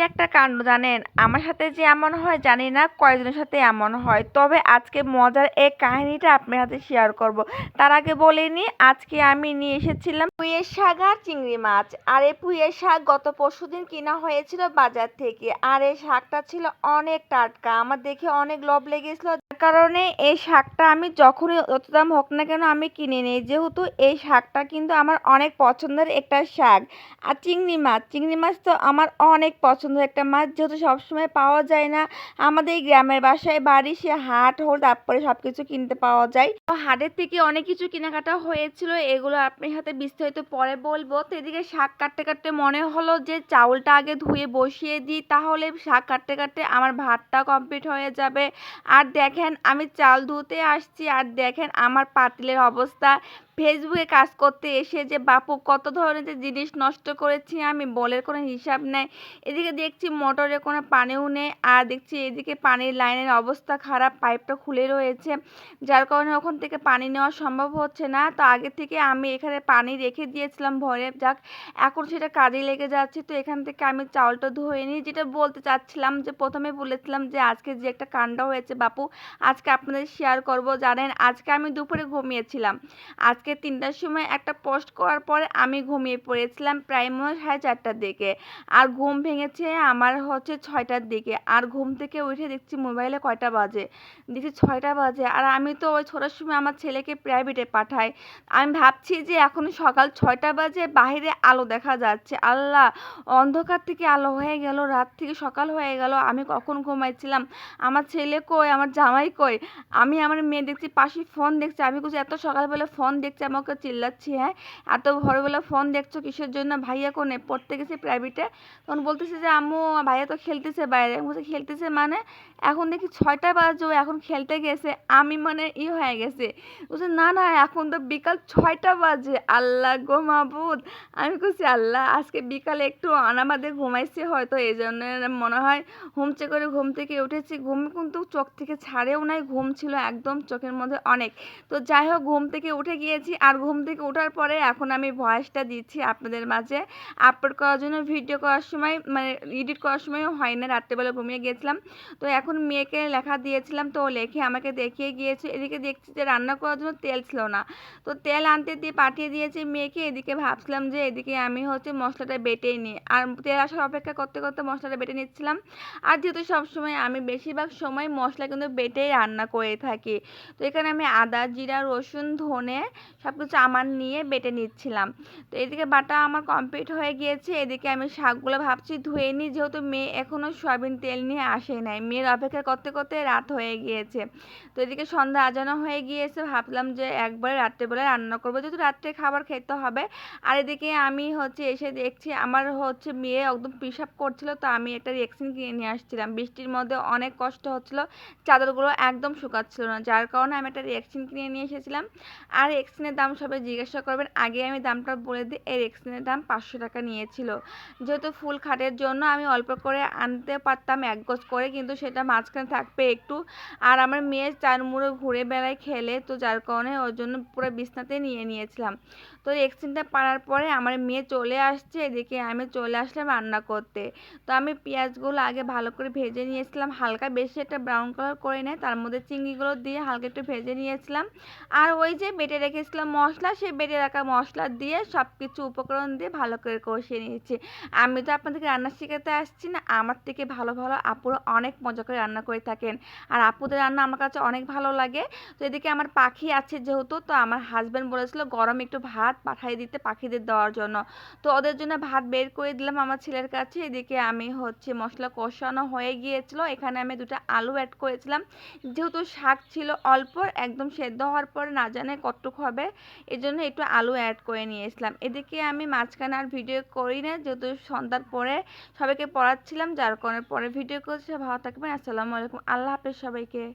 একটা কাণ্ড জানেন, আমার সাথে যে এমন হয় জানি না কয়জনের সাথে এমন হয়। তবে আজকে মজার এই কাহিনীটা আপনার সাথে শেয়ার করব। তার আগে বলে নিই, আজকে আমি নিয়ে এসেছিলাম পুঁইয়ের শাক আর চিংড়ি মাছ। আর এই পুঁইয়ের শাক গত পরশুদিন কিনা হয়েছিল বাজার থেকে। আর এই শাকটা ছিল অনেক টাটকা, আমার দেখে অনেক লোভ লেগেছিল। যার কারণে এই শাকটা আমি যখনই যত দাম হোক না কেন আমি কিনে নিই, যেহেতু এই শাকটা কিন্তু আমার অনেক পছন্দের একটা শাক। আর চিংড়ি মাছ তো আমার অনেক পছন্দের একটা মাছ, যেহেতু সবসময় পাওয়া যায় না। আমাদের এই গ্রামের বাসায় বাড়ি, সে হাট হল, তারপরে সব কিছু কিনতে পাওয়া যায়। তো হাটের থেকে অনেক কিছু কেনাকাটা হয়েছিল, এগুলো আপনার সাথে বিস্তারিত পরে বলবো। তো এদিকে শাক কাটতে কাটতে মনে হলো যে চাউলটা আগে ধুয়ে বসিয়ে দিই, তাহলে শাক কাটতে কাটতে আমার ভাতটা কমপ্লিট হয়ে যাবে। আর দেখেন আমি চাল ধুতে আসছি, আর দেখেন আমার পাতিলের অবস্থা। ফেসবুকে কাজ করতে এসে যে বাপু কত ধরনের যে জিনিস নষ্ট করেছি আমি, বলের কোনো হিসাব নেই। এদিকে দেখছি মোটরে কোনো পানিও নেই, আর দেখছি এদিকে পানির লাইনের অবস্থা খারাপ, পাইপটা খুলে রয়েছে, যার কারণে ওখান থেকে পানি নেওয়া সম্ভব হচ্ছে না। তো আগে থেকে আমি এখানে পানি রেখে দিয়েছিলাম ভরে, যাক এখন সেটা কাজে লেগে যাচ্ছে। তো এখান থেকে আমি চাউলটা ধুয়ে নিই। যেটা বলতে চাচ্ছিলাম, যে প্রথমে বলেছিলাম যে আজকে যে একটা কাণ্ড হয়েছে বাপু, আজকে আপনাদের শেয়ার করব। জানেন আজকে আমি দুপুরে ঘুমিয়েছিলাম, আজকে ৩টার সময় একটা পোস্ট করার পরে আমি ঘুমিয়ে পড়েছিলাম প্রায় মনে হয় 4:30টার দিকে। আর ঘুম ভেঙেছে আমার হচ্ছে 6টার দিকে। আর ঘুম থেকে উঠে দেখছি মোবাইলে কয়টা বাজে, দেখছি 6টা বাজে। আর আমি তো ওই ছোটার সময় আমার ছেলেকে প্রাইভেটে পাঠাই। আমি ভাবছি যে এখন সকাল 6টা বাজে, বাহিরে আলো দেখা যাচ্ছে। আল্লাহ, অন্ধকার থেকে আলো হয়ে গেল, রাত থেকে সকাল হয়ে গেল। আমি কখন ঘুমাইছিলাম, আমার ছেলে কই, আমার জামাই কই। আমি আমার মেয়ে দেখছি পাশে ফোন দেখছে। আমি বলছি এত সকালবেলা ফোন দেখছে, আমাকে চিল্লাচ্ছি, হ্যাঁ এত ভোরবেলা ফোন দেখছো কিসের জন্য? ভাইয়া কোনে, পড়তে গেছে প্রাইভেটে। তখন বলতেছে যে আম্মু ভাইয়া তো খেলতেছে বাইরে। আমি বলছি খেলতেছে মানে? এখন দেখি 6টা বাজে, ও এখন খেলতে গেছে। আমি মানে হয়ে গেছে। বলছে না না, এখন তো বিকাল 6টা বাজে। আল্লাহ গো মাবুদ, আমি বলছি আল্লাহ, আজকে বিকালে একটু আনামাদে ঘুমাইছে হয়তো, এই জন্য মনে হয় হুমচে করে ঘুম থেকে উঠেছি। ঘুম কিন্তু চোখ থেকে ছাড়েও নাই, ঘুম ছিল একদম চোখের মধ্যে অনেক। তো যাই হোক, ঘুম থেকে উঠে গিয়েছি। আর ঘুম থেকে ওঠার পরে এখন আমি ভয়েসটা দিচ্ছি আপনাদের মাঝে আপলোড করার জন্য। ভিডিও করার সময় মানে এডিট করার সময়ও হয় না, রাত্রেবেলা ঘুমিয়ে গিয়েছিলাম। তো এখন মেয়েকে লেখা দিয়েছিলাম, তো ও লেখে আমাকে দেখিয়ে গিয়েছে। এদিকে দেখছি যে রান্না করার জন্য তেল ছিল না, তো তেল আনতে দিয়ে পাঠিয়ে দিয়েছি মেয়েকে। এদিকে ভাবছিলাম যে এদিকে আমি হচ্ছে মশলাটা বেটেই নিই, আর তেল আসার অপেক্ষা করতে করতে মশলাটা বেটে নিচ্ছিলাম। আর যেহেতু সবসময় আমি বেশিরভাগ সময় মশলা কিন্তু বেটেই রান্না করে থাকি, তো এখানে আমি আদা, জিরা, রসুন, ধনে সব কিছু আমার নিয়ে বেটে নিচ্ছিলাম। তো এদিকে বাটা আমার কমপ্লিট হয়ে গিয়েছে। এদিকে আমি শাকগুলো ভাবছি ধুয়ে নিই, যেহেতু মেয়ে এখনও সয়াবিন তেল নিয়ে আসে নাই। মেয়ের অপেক্ষা করতে করতে রাত হয়ে গিয়েছে। তো এদিকে সন্ধ্যা আজানো হয়ে গিয়েছে, ভাবলাম যে একবারে রাত্রেবেলায় রান্না করবো, যেহেতু রাত্রে খাবার খেতে হবে। আর এদিকে আমি হচ্ছে এসে দেখছি আমার হচ্ছে মেয়ে একদম পেশাব করছিল, তো আমি একটা রেক্সিন কিনে নিয়ে আসছিলাম। বৃষ্টির মধ্যে অনেক কষ্ট হচ্ছিল, চাদরগুলো একদম শুকাচ্ছিল না, যার কারণে আমি একটা রেক্সিন কিনে নিয়ে এসেছিলাম। আর রেক্সিনের দাম সবাই জিজ্ঞাসা করবেন, আগে আমি দামটা বলে দিই। এই রেক্সিনের দাম 500 টাকা নিয়েছিল। যেহেতু ফুল খাটের জন্য আমি অল্প করে আনতে পারতাম, এক গজ করে, কিন্তু সেটা মাঝখানে থাকবে একটু। আর আমার মেয়ে চার মুড়ো ঘুরে বেড়ায় খেলে, তো যার কারণে ওর জন্য পুরো বিছনাতে নিয়ে নিয়েছিলাম। তো রেক্সিনটা পাড়ার পরে আমার মেয়ে চলে আসছে, এদিকে আমি চলে আসলাম রান্না করতে। তো আমি পেঁয়াজগুলো আগে ভালো করে ভেজে নিয়েছিলাম, হালকা বেশি একটা ব্রাউন কালার করে নেয়, তার মধ্যে চিংড়িগুলো দিয়ে হালকা একটু ভেজে নিয়েছিলাম। আর ওই যে বেটে রেখেছিলাম মশলা, সেই বেটে রাখা মশলা দিয়ে সব কিছু উপকরণ দিয়ে ভালো করে কষিয়ে নিয়েছি। আমি তো আপনাদেরকে রান্না শেখাতে আসছি না, আমার থেকে ভালো ভালো আপুরা অনেক মজা করে রান্না করে থাকেন, আর আপুদের রান্না আমার কাছে অনেক ভালো লাগে। তো এদিকে আমার পাখি আছে যেহেতু, তো আমার হাজব্যান্ড বলেছিল গরম একটু ভাত পাঠিয়ে দিতে পাখিদের দেওয়ার জন্য। তো ওদের জন্য ভাত বের করে দিলাম আমার ছেলের কাছে। এদিকে আমি হচ্ছে মশলা কষানো হয়ে গিয়েছিল, এখানে আমি 2টা আলু অ্যাড করেছিলাম। যেহেতু শাক ছিল অল্প, একদম সেদ্ধ হওয়ার পরে না জানে কতটুকু হবে, এই জন্য একটু আলু অ্যাড করে নিয়েছিলাম। এদিকে আমি মাঝখানে আর ভিডিও করি না, যেহেতু সন্ধ্যার পরে সবাইকে পড়াচ্ছিলাম, যার কারণে পরে ভিডিও করছি। ভালো থাকবেন, আসসালামু আলাইকুম, আল্লাহ হাফেজ সবাইকে।